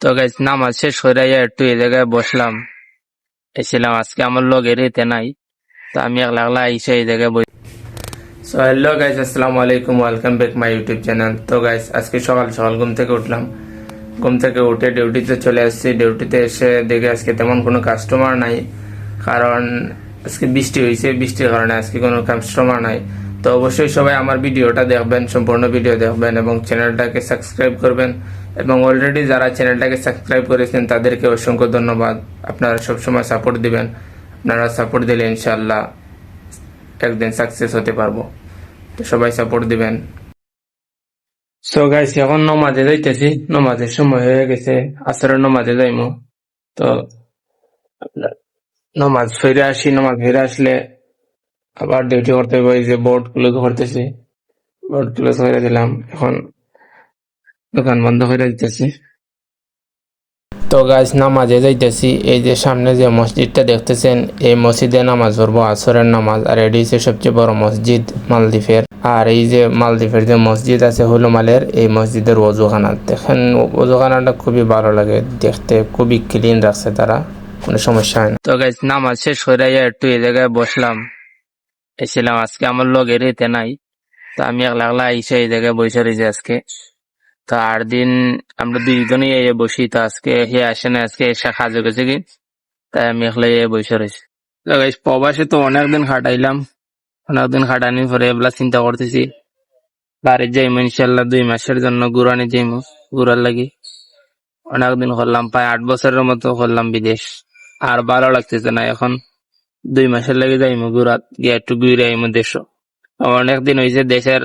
তো গাইস নামাজ শেষ করে একটু এই জায়গায় বসলাম। এসেছিলাম আজকে আমার লগের এতে নাই, তো আমি একলা একলা এসে এই জায়গায় বই। সো হ্যালো গাইস, আসসালামু আলাইকুম, welcome back my YouTube channel. তো গাইস আজকে সকাল সকাল ঘুম থেকে উঠলাম। ঘুম থেকে উঠে ডিউটিতে চলে আসছি। ডিউটিতে এসে দেখে আজকে তেমন কোনো কাস্টমার নাই, কারণ আজকে বৃষ্টি হয়েছে। বৃষ্টির কারণে আজকে কোনো কাস্টমার নাই। তো অবশ্যই সবাই আমার ভিডিওটা দেখবেন, সম্পূর্ণ ভিডিও দেখবেন এবং চ্যানেলটাকে সাবস্ক্রাইব করবেন। এবং অলরেডি যারা চ্যানেলটাকে সাবস্ক্রাইব করেছেন তাদেরকে অসংখ্য ধন্যবাদ। আপনারা সবসময় সাপোর্ট দিবেন। আপনারা সাপোর্ট দিলে ইনশাল্লাহ একদিন সাকসেস হতে পারবো। তো সবাই সাপোর্ট দিবেন। সো গাইস এখন নমাজে যাইতেছি, নমাজের সময় হয়ে গেছে, আসরের নমাজে যাইমু। তো আপনার নমাজ ফিরে আসি, নমাজ ফিরে আসলে আবার ডিউটি করতে হবে। এই যে বোর্ড ক্লোজ করতেছি, বোর্ড ক্লোজ করে দিলাম। এখন দোকান বন্ধ করে দিতেছি। তো গাইস নামাজে যাইতেছি। এই যে সামনে যে মসজিদটা দেখতেছেন, এই মসজিদে নামাজ পড়বো আসরের নামাজ। আর এটি হচ্ছে সবচেয়ে বড় মসজিদ মালদ্বীপের। আর এই যে মালদ্বীপের যে মসজিদ আছে হুলুমালের, এই মসজিদের ওযুখানা দেখেন, ওযুখানাটা খুবই ভালো লাগে দেখতে, খুবই ক্লিন রাখছে তারা, কোনো সমস্যা হয় না। তো গাইস নামাজ শেষ করে একটু এই জায়গায় বসলাম। এসেছিলাম আজকে আমার লগের এতে নাই, তো আমি একলা একলা এসে এই জায়গায় বসে রয়েছি আজকে। তো 8 দিন আমরা দুইজনেই এই বসি, তো আজকে হে আসে না, আজকে এসে কাজে গেছে কি, তাই আমি একলা এই বসে রয়েছি। তো গাইস প্রবাসে তো অনেকদিন খাটাইলাম, অনেকদিন খাটানোর পরে এবার চিন্তা করতেছি বাড়ি যাইমু ইনশাল্লাহ 2 মাসের জন্য ঘুরানি যাইমু, ঘুরার লাগি। অনেকদিন করলাম, প্রায় 8 বছরের মতো করলাম বিদেশ, আর ভালো লাগতেছে না এখন। 2 মাসের লাগে যাইমু ঘুরাত, গিয়ে একটু ঘুরে আইমু দেশ। অনেকদিন হয়েছে দেশের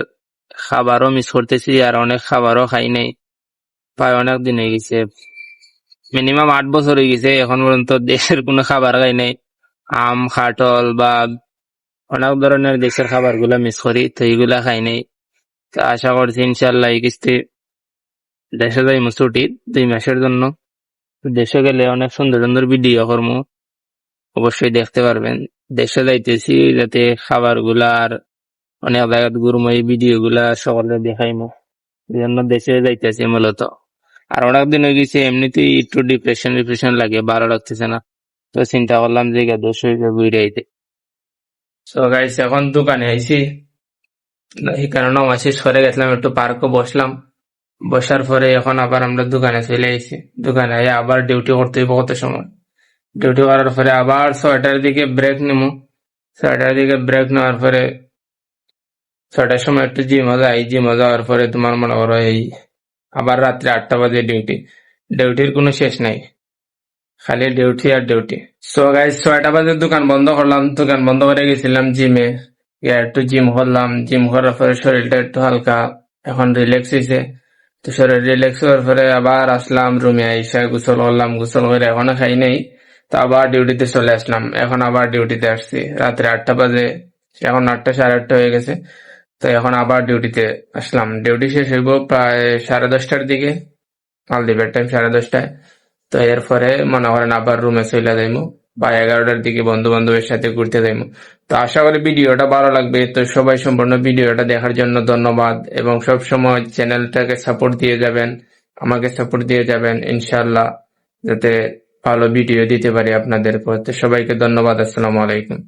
খাবারও মিস করতেছি, আর অনেক খাবারও খাই নাই, প্রায় অনেক দিন হয়ে গেছে, মিনিমাম 8 বছর হয়ে গেছে এখন পর্যন্ত দেশের কোনো খাবার খাই নাই। আম, কাঁঠাল বা অনেক ধরনের দেশের খাবার গুলা মিস করি, তো এইগুলা খাই নাই। তো আশা করছি ইনশাল্লাহ এই কিস্তি দেশে যাইমু ছুটি 2 মাসের জন্য। তো দেশে গেলে অনেক সুন্দর সুন্দর ভিডিও করবো, অবশ্যই দেখতে পারবেন। দেশে যাইতেছি যাতে খাবার গুলা আর অনেক জায়গায় ঘুরবো, এই ভিডিও গুলা সকলে দেখাইমু, এই জন্য দেশে যাইতেছি মূলত। আর অনেকদিন হয়ে গেছে, এমনিতেই একটু ডিপ্রেশন লাগে, ভালো লাগতেছে না। তো চিন্তা করলাম যে দেশ হয়ে ঘুরে আইতে। তো গাইস এখন দোকানে আইছি, এই কারণে আমার শেষ করে গেছিলাম, একটু পার্কে বসলাম। বসার পরে এখন আবার আমরা দোকানে চলে আইছি। দোকানে আই আবার ডিউটি করতে হইব কত সময়। ডিউটি করার পরে আবার 6টার দিকে ব্রেক নিমু। 6টার দিকে ব্রেক নেওয়ার পরে 6টার সময় একটু জিমে যাই। জিমে যাওয়ার পরে তোমার মনে করো এই আবার রাত্রে 8টা বাজে ডিউটি। ডিউটির কোনো শেষ নাই, খালি ডিউটি আর ডিউটি। সো গাইস 6টা বাজে দোকান বন্ধ করলাম, দোকান বন্ধ করে গেছিলাম জিমে। গিয়ে একটু জিম করলাম, জিম করার পরে শরীরটা একটু হালকা এখন রিল্যাক্স হয়েছে। তো শরীর রিল্যাক্স হওয়ার পরে আবার আসলাম রুমে, আইসা গোসল করলাম, গোসল করে এখনো খাই নাই। তো আবার ডিউটিতে চলে আসলাম, এখন আবার ডিউটিতে আসছি রাত্রে 8টা বাজে, এখন 8টা সাড়ে 8টা হয়ে গেছে। তো এখন আবার ডিউটিতে আসলাম। ডিউটি শেষ হইব প্রায় 10:30টার দিকে, মালদ্বীপের টাইম 10:30টায়। তো এরপরে মনে করেন আবার রুমে চলে যাইমু, বা 11টার দিকে বন্ধু বান্ধবের সাথে ঘুরতে যাইমু। তো আশা করি ভিডিওটা ভালো লাগবে। তো সবাই সম্পূর্ণ ভিডিওটা দেখার জন্য ধন্যবাদ, এবং সব সময় চ্যানেলটাকে সাপোর্ট দিয়ে যাবেন, আমাকে সাপোর্ট দিয়ে যাবেন ইনশাল্লাহ, যাতে ভালো ভিডিও দিতে পারি আপনাদের। তো সবাইকে ধন্যবাদ, আসসালামু আলাইকুম।